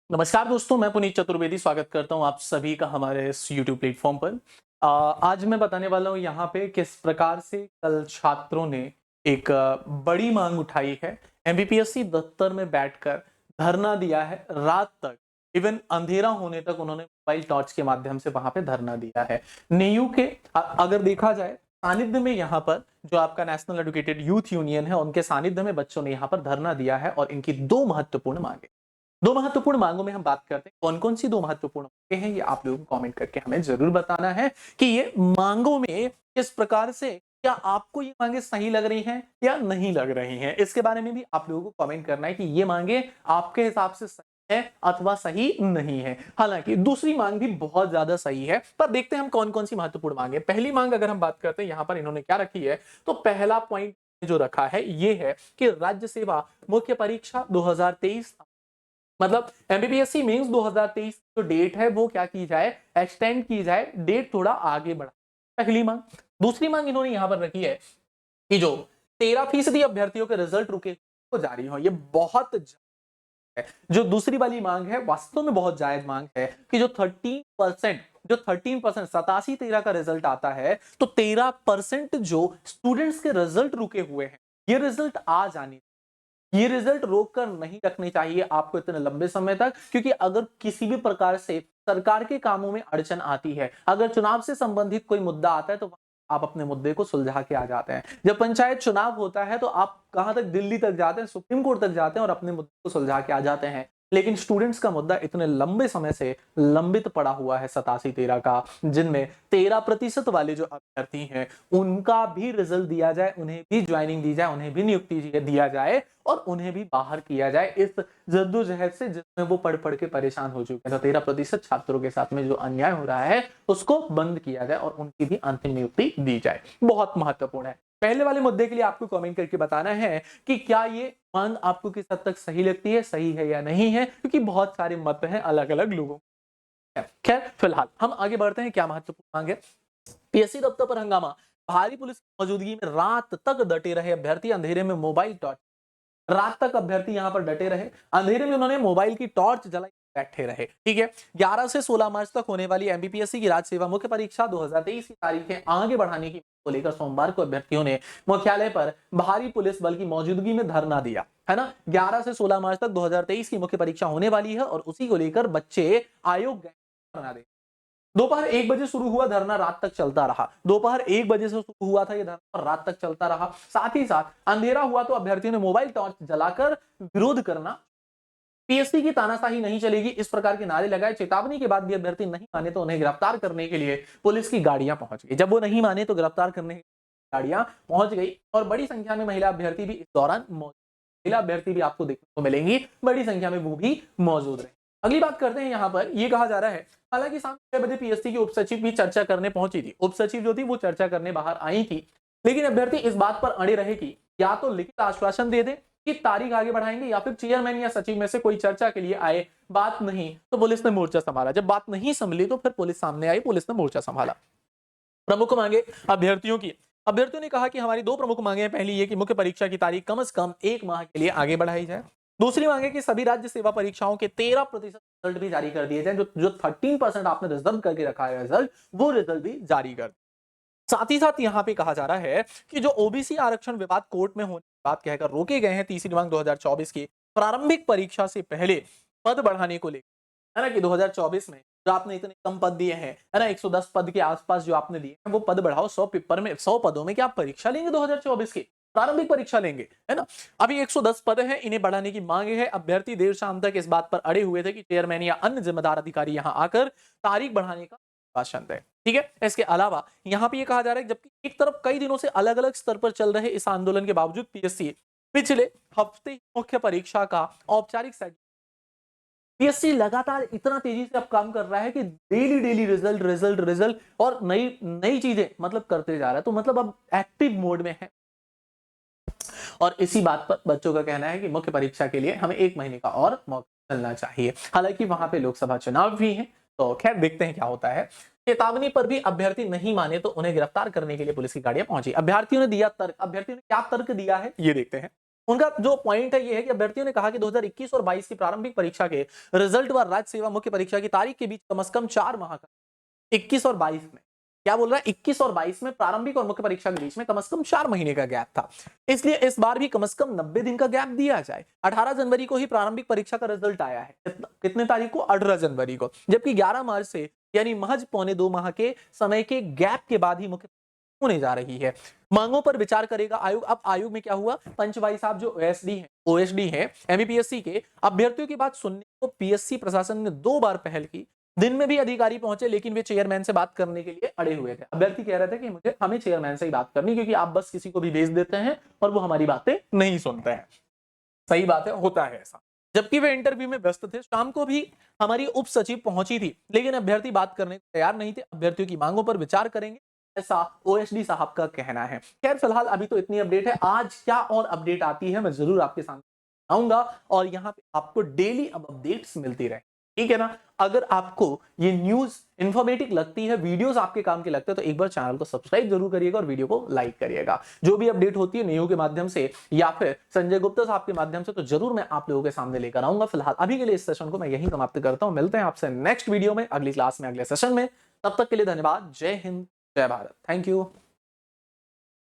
नमस्कार दोस्तों, मैं पुनीत चतुर्वेदी स्वागत करता हूं आप सभी का हमारे इस YouTube प्लेटफॉर्म पर। आज मैं बताने वाला हूं यहाँ पे किस प्रकार से कल छात्रों ने एक बड़ी मांग उठाई है। एमपीपीएससी दफ्तर में बैठकर धरना दिया है रात तक, इवन अंधेरा होने तक उन्होंने मोबाइल टॉर्च के माध्यम से वहां पे धरना दिया है। नीयू के अगर देखा जाए सानिध्य में यहाँ पर जो आपका नेशनल एजुकेटेड यूथ यूनियन है, उनके सानिध्य में बच्चों ने यहाँ पर धरना दिया है और इनकी दो महत्वपूर्ण मांगे। दो महत्वपूर्ण मांगों में हम बात करते हैं, कौन-कौन सी दो महत्वपूर्ण मांगे हैं, ये आप लोगों को कमेंट करके हमें ज़रूर बताना है कि ये मांगों में किस प्रकार से क्या आपको ये मांगे सही लग रही हैं या नहीं लग रही हैं? इसके बारे में भी आप लोगों को कमेंट करना है कि ये मांगे आपके हिसाब से सही है अथवा सही नहीं है। हालाँकि दूसरी मांग भी बहुत ज़्यादा सही है, पर देखते हैं हम कौन-कौन सी महत्वपूर्ण मांग है। पहली मांग अगर हम बात करते हैं, यहाँ पर इन्होंने क्या रखी है, तो पहला पॉइंट जो रखा है, ये है कि राज्य सेवा मुख्य परीक्षा 2023 मतलब एमपीपीएससी मेंस 2023 जो डेट है वो क्या की जाए, एक्सटेंड की जाए, डेट थोड़ा आगे बढ़ा। पहली मांग। दूसरी मांग इन्होंने यहां पर रखी है कि जो 13% अभ्यर्थियों के रिजल्ट रुके वो जारी हो। ये बहुत है। जो दूसरी वाली मांग है वास्तव में बहुत जायज मांग है कि जो 13% 87-13 का रिजल्ट आता है, तो 13% जो स्टूडेंट्स के रिजल्ट रुके हुए हैं, ये रिजल्ट आ जाने, ये रिजल्ट रोक कर नहीं रखने चाहिए आपको इतने लंबे समय तक, क्योंकि अगर किसी भी प्रकार से सरकार के कामों में अड़चन आती है, अगर चुनाव से संबंधित कोई मुद्दा आता है, तो आप अपने मुद्दे को सुलझा के आ जाते हैं। जब पंचायत चुनाव होता है तो आप कहां तक, दिल्ली तक जाते हैं, सुप्रीम कोर्ट तक जाते हैं और अपने मुद्दे को सुलझा के आ जाते हैं। लेकिन स्टूडेंट्स का मुद्दा इतने लंबे समय से लंबित पड़ा हुआ है 87-13 का, जिनमें 13% वाले जो अभ्यर्थी हैं उनका भी रिजल्ट दिया जाए, उन्हें भी ज्वाइनिंग दी जाए, उन्हें भी नियुक्ति दिया जाए और उन्हें भी बाहर किया जाए इस जद्दोजहद से जिसमें वो पढ़ के परेशान हो चुके हैं। तो 13% छात्रों के साथ में जो अन्याय हो रहा है उसको बंद किया जाए और उनकी भी अंतिम नियुक्ति दी जाए। बहुत महत्वपूर्ण है। पहले वाले मुद्दे के लिए आपको कमेंट करके बताना है कि क्या ये मांग आपको किस हद तक सही लगती है, सही है या नहीं है, क्योंकि बहुत सारे मत हैं अलग-अलग लोगों के। खैर, फिलहाल हम आगे बढ़ते हैं। क्या महत्वपूर्ण मांग है? पीएससी दफ्तर पर हंगामा, भारी पुलिस की मौजूदगी में रात तक डटे रहे अभ्यर्थी, अंधेरे में मोबाइल टॉर्च। रात तक अभ्यर्थी यहां पर डटे रहे, अंधेरे में उन्होंने मोबाइल की टॉर्च जलाई बैठे रहे। ठीक है, 11 से 16 मार्च तक होने वाली एमपीपीएससी की राज्य सेवा मुख्य परीक्षा 2023 की तारीखें आगे बढ़ाने की को लेकर सोमवार को अभ्यर्थियों ने मुख्यालय पर भारी पुलिस बल की मौजूदगी में धरना दिया है ना। 11 से 16 मार्च तक 2023 की मुख्य परीक्षा होने वाली है और उसी को लेकर बच्चे आयोग गए धरना दे। दोपहर 1 बजे शुरू हुआ धरना, रात तक चलता रहा। दोपहर 1 बजे से शुरू हुआ था ये धरना और रात तक चलता रहा। साथ ही साथ अंधेरा हुआ तो अभ्यर्थियों ने मोबाइल टॉर्च जलाकर विरोध करना, पीएससी की तानाशाही नहीं चलेगी, इस प्रकार के नारे लगाए। चेतावनी के बाद भी अभ्यर्थी नहीं माने तो उन्हें गिरफ्तार करने के लिए पुलिस की गाड़ियां पहुंच गई। जब वो नहीं माने तो गिरफ्तार करने गाड़ियां पहुंच गई और बड़ी संख्या में महिला अभ्यर्थी भी इस दौरान मौजूद, महिला अभ्यर्थी भी आपको देखने को मिलेंगी, बड़ी संख्या में वो भी मौजूद रहे। अगली बात करते हैं, यहाँ पर ये कहा जा रहा है, हालांकि शाम 6 बजे पीएससी की उपसचिव भी चर्चा करने पहुंची थी। उपसचिव जो थी वो चर्चा करने बाहर आई थी, लेकिन अभ्यर्थी इस बात पर अड़े रहे कि या तो लिखित आश्वासन दे दे कि तारीख आगे बढ़ाएंगे या फिर चेयरमैन या सचिव में से कोई चर्चा के लिए आए। बात नहीं तो पुलिस ने मोर्चा संभाला। जब बात नहीं संभली तो फिर पुलिस सामने आई, पुलिस ने मोर्चा संभाला। प्रमुख मांगे अभ्यर्थियों की, अभ्यर्थियों ने कहा कि हमारी दो प्रमुख मांगे हैं। पहली ये कि मुख्य परीक्षा की तारीख कम से कम 1 माह के लिए आगे बढ़ाई जाए। दूसरी मांगे कि सभी राज्य सेवा परीक्षाओं के 13% रिजल्ट भी जारी कर दिए जाए। जो 13% आपने रिजर्व करके रखा है रिजल्ट, वो रिजल्ट भी जारी कर। साथ ही साथ यहाँ पे कहा जा रहा है कि जो ओबीसी आरक्षण विवाद कोर्ट में होने की बात कहकर रोके गए हैं, तीसरी मांग 2024 की प्रारंभिक परीक्षा से पहले पद बढ़ाने को लेकर, है ना, कि 2024 में जो आपने इतने कम पद दिए हैं, है ना, 110 पद के आसपास जो आपने दिए हैं, वो पद बढ़ाओ। 100 पेपर में 100 पदों में क्या आप परीक्षा लेंगे 2024 की? प्रारंभिक परीक्षा लेंगे, है ना। अभी 110 पद हैं, इन्हें बढ़ाने की मांग है। अभ्यर्थी देर शाम तक इस बात पर अड़े हुए थे कि चेयरमैन या अन्य जिम्मेदार अधिकारी यहां आकर तारीख बढ़ाने का भाषण दें। ठीक है, इसके अलावा यहां पे ये कहा जा रहा है, जबकि एक तरफ कई दिनों से अलग अलग स्तर पर चल रहे इस आंदोलन के बावजूद पीएससी पिछले हफ्ते मुख्य परीक्षा का औपचारिक सेट, पीएससी लगातार इतना तेजी से अब काम कर रहा है कि daily daily result result result और नई नई चीजें मतलब करते जा रहा है। तो मतलब अब एक्टिव मोड में है और इसी बात पर बच्चों का कहना है कि मुख्य परीक्षा के लिए हमें 1 महीने का और मौका मिलना चाहिए। हालांकि वहां पे लोकसभा चुनाव भी है, तो खैर देखते हैं क्या होता है। चेतावनी पर भी अभ्यर्थी नहीं माने तो उन्हें गिरफ्तार करने के लिए पुलिस की गाड़ियां पहुंची। अभ्यर्थियों ने दिया तर्क, अभ्यर्थियों ने क्या तर्क दिया है ये देखते हैं। उनका जो पॉइंट है ये है कि अभ्यर्थियों ने कहा कि 2021 और 22 की प्रारंभिक परीक्षा के रिजल्ट व राज्य सेवा मुख्य परीक्षा की तारीख के बीच कम से कम 4 माह का 21 और 22 में क्या बोल रहा है 21 और 22 में प्रारंभिक और मुख्य परीक्षा के बीच में कम से कम 4 महीने का गैप था। इसलिए इस बार भी कम से कम 90 दिन का गैप दिया जाए। 18 जनवरी को ही प्रारंभिक परीक्षा का रिजल्ट आया है। कितने तारीख को? 18 जनवरी को। जबकि 11 मार्च से यानी महज पौने 2 माह के समय के गैप के बाद ही मुख्य होने जा रही है। मांगों पर विचार करेगा आयोग। अब आयोग में क्या हुआ? पंच भाई साहब जो ओएसडी है एमपीएससी के अभ्यर्थियों की बात सुनने को पीएससी प्रशासन ने 2 बार पहल की। दिन में भी अधिकारी पहुंचे लेकिन वे चेयरमैन से बात करने के लिए अड़े हुए थे। अभ्यर्थी कह रहे थे कि हमें चेयरमैन से ही बात करनी, क्योंकि आप बस किसी को भी भेज देते हैं और वो हमारी बातें नहीं सुनते हैं। सही बात है, होता है ऐसा। जबकि वे इंटरव्यू में व्यस्त थे। शाम को भी हमारी उप सचिव पहुंची थी लेकिन अभ्यर्थी बात करने को तैयार नहीं थे। अभ्यर्थियों की मांगों पर विचार करेंगे, ऐसा ओएसडी साहब का कहना है। खैर फिलहाल अभी तो इतनी अपडेट है। आज क्या और अपडेट आती है मैं जरूर आपके सामने आऊंगा और यहाँ पे आपको डेली अब अपडेट्स मिलती रहे, ठीक है ना। अगर आपको ये न्यूज इंफॉर्मेटिव लगती है, वीडियोस आपके काम के लगते हैं, तो एक बार चैनल को सब्सक्राइब जरूर करिएगा और वीडियो को लाइक करिएगा। जो भी अपडेट होती है नेहरू के माध्यम से या फिर संजय गुप्ता साहब के माध्यम से, तो जरूर मैं आप लोगों के सामने लेकर आऊंगा। फिलहाल अभी के लिए इस सेशन को मैं यही समाप्त करता हूं। मिलते हैं आपसे नेक्स्ट वीडियो में, अगली क्लास में, अगले सेशन में। तब तक के लिए धन्यवाद। जय हिंद, जय भारत। Thank you.